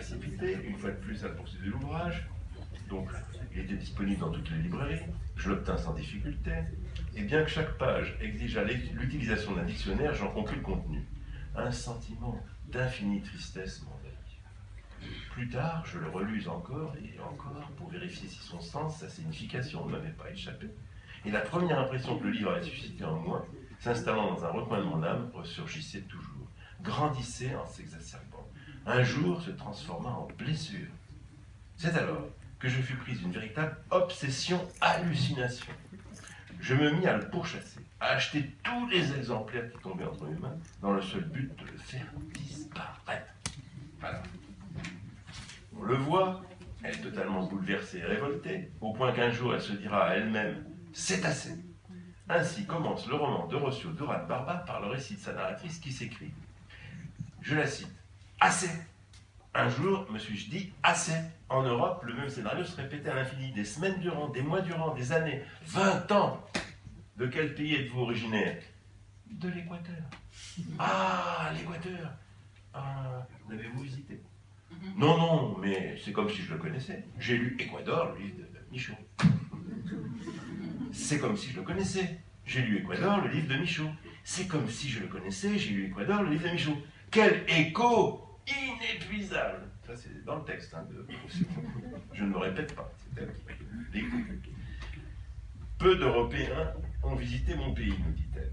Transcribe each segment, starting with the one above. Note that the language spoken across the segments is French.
précipité, une fois de plus à la poursuite de l'ouvrage. Donc, il était disponible dans toutes les librairies, je l'obtins sans difficulté, et bien que chaque page exigeât l'utilisation d'un dictionnaire, j'en compris le contenu. Un sentiment d'infinie tristesse m'envahit. Plus tard, je le relus encore et encore pour vérifier si son sens, sa signification ne m'avait pas échappé. Et la première impression que le livre avait suscité en moi, s'installant dans un recoin de mon âme, ressurgissait toujours, grandissait en s'exacerbant. Un jour se transforma en blessure. C'est alors que je fus prise d'une véritable obsession, hallucination. Je me mis à le pourchasser, à acheter tous les exemplaires qui tombaient entre mes mains, dans le seul but de le faire disparaître. Voilà. On le voit, elle est totalement bouleversée et révoltée, au point qu'un jour elle se dira à elle-même « c'est assez ». Ainsi commence le roman de Rossio d'Orat Barba par le récit de sa narratrice qui s'écrit. Je la cite. « Assez ! Un jour, me suis-je dit, assez. En Europe, le même scénario se répétait à l'infini, des semaines durant, des mois durant, des années, 20 ans. De quel pays êtes-vous originaire? De l'Équateur. Ah, l'Équateur. Ah, l'avez-vous visité? Non, non, mais c'est comme si je le connaissais. J'ai lu Équador, le livre de Michaud. C'est comme si je le connaissais. J'ai lu Équador, le livre de Michaud. C'est comme si je le connaissais, j'ai lu Équador, le livre de Michaud. Quel écho inépuisable. Ça, c'est dans le texte. Hein, je ne me répète pas. C'est peu d'Européens ont visité mon pays, nous dit-elle.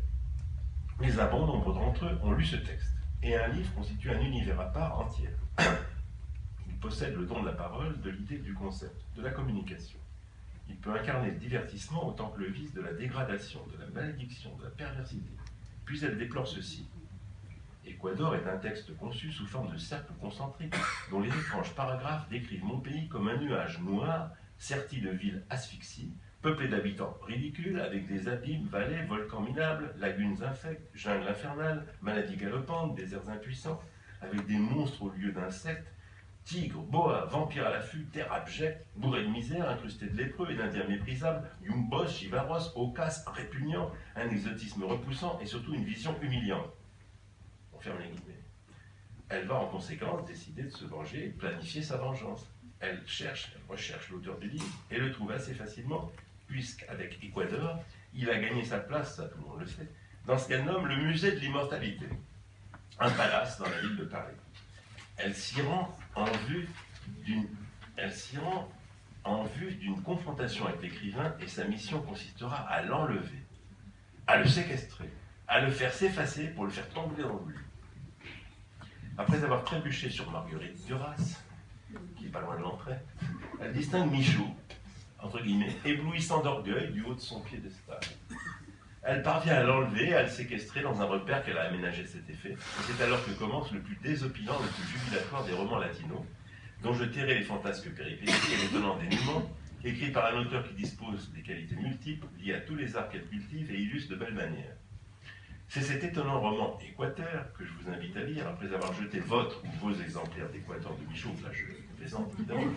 Mais un bon nombre d'entre eux ont lu ce texte. Et un livre constitue un univers à part entière. Il possède le don de la parole, de l'idée, du concept, de la communication. Il peut incarner le divertissement autant que le vice de la dégradation, de la malédiction, de la perversité. Puis elle déplore ceci. Équador est un texte conçu sous forme de cercle concentrique, dont les étranges paragraphes décrivent mon pays comme un nuage noir, serti de villes asphyxies, peuplé d'habitants ridicules, avec des abîmes, vallées, volcans minables, lagunes infectes, jungles infernales, maladies galopantes, déserts impuissants, avec des monstres au lieu d'insectes, tigres, boas, vampires à l'affût, terre abjecte, bourrés de misère, incrustés de lépreux et d'indiens méprisables, yumbos, chivaros, ocas, répugnants, un exotisme repoussant et surtout une vision humiliante. On ferme les guillemets. Elle va en conséquence décider de se venger et de planifier sa vengeance. Elle recherche l'auteur du livre et le trouve assez facilement, puisqu'avec Équador, il a gagné sa place, ça tout le monde le sait, dans ce qu'elle nomme le musée de l'immortalité, un palace dans la ville de Paris. Elle s'y rend en vue d'une confrontation avec l'écrivain et sa mission consistera à l'enlever, à le séquestrer, à le faire s'effacer pour le faire tomber dans l'oubli. Après avoir trébuché sur Marguerite Duras, qui n'est pas loin de l'entrée, elle distingue Michaud, entre guillemets, éblouissant d'orgueil du haut de son piédestal. Elle parvient à l'enlever, à le séquestrer dans un repère qu'elle a aménagé cet effet. Et c'est alors que commence le plus désopilant, le plus jubilatoire des romans latinos, dont je tairai les fantasques péripéties et l'étonnant dénouement, écrit par un auteur qui dispose des qualités multiples, liées à tous les arts qu'elle cultive et illustre de belle manière. C'est cet étonnant roman Équateur que je vous invite à lire après avoir jeté votre ou vos exemplaires d'Équateur de Michaud, là je plaisante évidemment,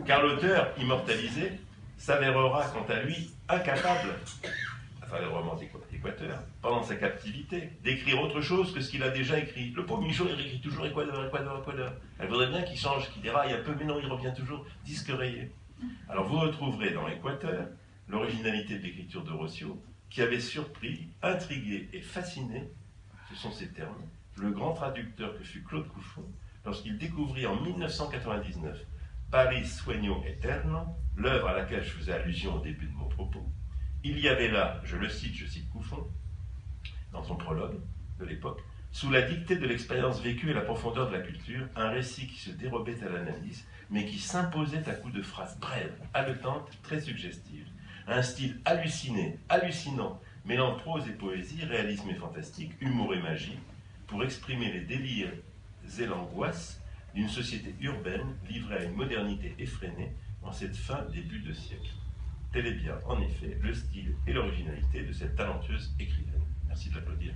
car l'auteur immortalisé s'avérera quant à lui incapable, à travers le roman d'Équateur, pendant sa captivité, d'écrire autre chose que ce qu'il a déjà écrit. Le pauvre Michaud, il écrit toujours Équateur, Équateur, Équateur. Elle voudrait bien qu'il change, qu'il déraille un peu, mais non, il revient toujours disque rayé. Alors vous retrouverez dans Équateur l'originalité de l'écriture de Rossio, qui avait surpris, intrigué et fasciné, ce sont ces termes, le grand traducteur que fut Claude Couffon, lorsqu'il découvrit en 1999 Paris Sueño Eterno, l'œuvre à laquelle je faisais allusion au début de mon propos. Il y avait là, je cite Couffon, dans son prologue de l'époque, sous la dictée de l'expérience vécue et la profondeur de la culture, un récit qui se dérobait à l'analyse, mais qui s'imposait à coups de phrases brèves, haletantes, très suggestives. Un style hallucinant, mêlant prose et poésie, réalisme et fantastique, humour et magie, pour exprimer les délires et l'angoisse d'une société urbaine livrée à une modernité effrénée en cette fin début de siècle. Tel est bien, en effet, le style et l'originalité de cette talentueuse écrivaine. Merci de l'applaudir.